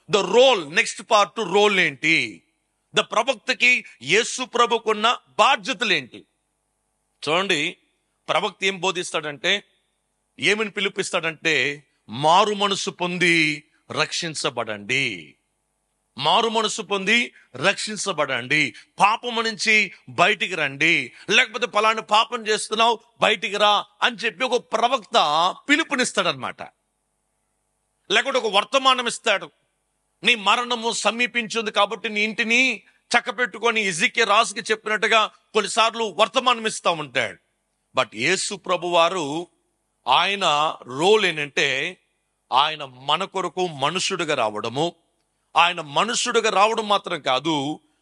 The role, next part role ఏంటి, the ప్రవక్తకి యేసు ప్రభుకున్న బాధ్యతలు ఏంటి. చూడండి, ప్రవక్త ఏం బోధిస్తాడంటే, ఏమని పిలిపిస్తాడంటే, మారు మనసు పొంది రక్షించబడండి, మారు మనసు పొంది రక్షించబడండి, పాపము నుంచి బయటికి రండి, లేకపోతే పలానా పాపం చేస్తున్నావు బయటికి రా అని చెప్పి ఒక ప్రవక్త పిలుపునిస్తాడనమాట. లేకపోతే ఒక వర్తమానం ఇస్తాడు, నీ మరణము సమీపించింది కాబట్టి నీ ఇంటిని చక్కపెట్టుకొని ఎజికియా రాజుకి చెప్పినట్టుగా కొన్నిసార్లు వర్తమానం ఇస్తూ ఉంటాడు. బట్ యేసు ప్రభు వారు ఆయన రోల్ ఏంటంటే, ఆయన మన కొరకు మనుషుడిగా రావడము, ఆయన మనుషుడిగా రావడం మాత్రం కాదు,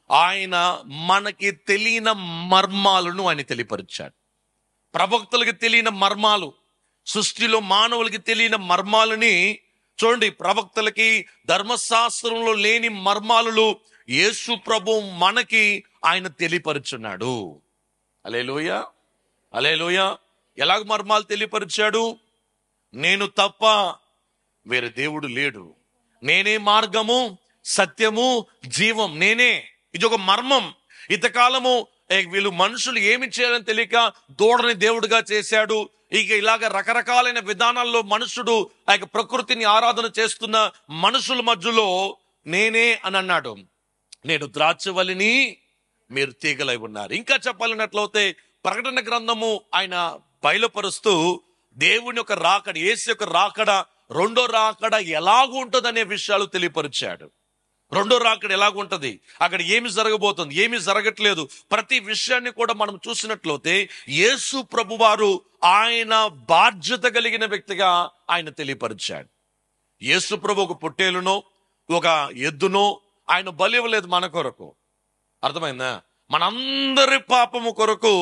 ఆయన మనకి తెలియని మర్మాలను ఆయన తెలియపరిచాడు. ప్రవక్తలకి తెలియని మర్మాలు, సృష్టిలో మానవులకి తెలియని మర్మాలని చూడండి, ప్రవక్తలకి ధర్మశాస్త్రంలో లేని మర్మాలను యేసు ప్రభు మనకి ఆయన తెలియపరుచున్నాడు. హల్లెలూయా, హల్లెలూయా. ఎలాగ మర్మాలు తెలియపరిచాడు? నేను తప్ప వేరే దేవుడు లేడు, నేనే మార్గము సత్యము జీవం, నేనే. ఇది ఒక మర్మం. ఇంతకాలము వీళ్ళు మనుషులు ఏమి చేయాలని తెలియక దూడని దేవుడిగా చేశాడు. ఇక ఇలాగ రకరకాలైన విధానాల్లో మనుషుడు ఆ యొక్క ప్రకృతిని ఆరాధన చేస్తున్న మనుషుల మధ్యలో నేనే అని అన్నాడు. నేను ద్రాక్షవల్లిని, మీరు తీగలై ఉన్నారు. ఇంకా చెప్పాలన్నట్లయితే ప్రకటన గ్రంథము ఆయన బయలుపరుస్తూ దేవుని యొక్క రాకడ, యేసు యొక్క రాకడ, రెండో రాకడ ఎలాగూ ఉంటుంది అనే విషయాలు తెలియపరిచాడు. రెండో రాకడ ఎలాగుంటది, అక్కడ ఏమి జరగబోతుంది, ఏమి జరగట్లేదు, ప్రతి విషయాన్ని కూడా మనం చూసినట్లయితే యేసు ప్రభువారు ఆయన బాధ్యత కలిగిన వ్యక్తిగా ఆయన తెలియపరిచాడు. యేసు ప్రభు ఒక పొట్టేలునో ఒక ఎద్దునో ఆయన బలి ఇవ్వలేదు మన కొరకు. అర్థమైందా? మనందరి పాపము కొరకు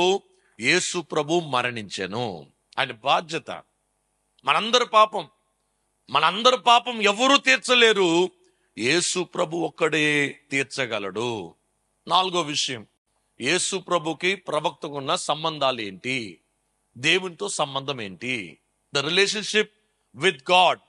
యేసు ప్రభు మరణించెను. ఆయన బాధ్యత. మనందరి పాపం ఎవరూ తీర్చలేరు, యేసు ప్రభు ఒక్కడే తీర్చగలడు. నాలుగో విషయం, యేసు ప్రభుకి ప్రవక్తకు ఉన్న సంబంధాలు ఏంటి, దేవునితో సంబంధం ఏంటి, ద రిలేషన్షిప్ విత్ గాడ్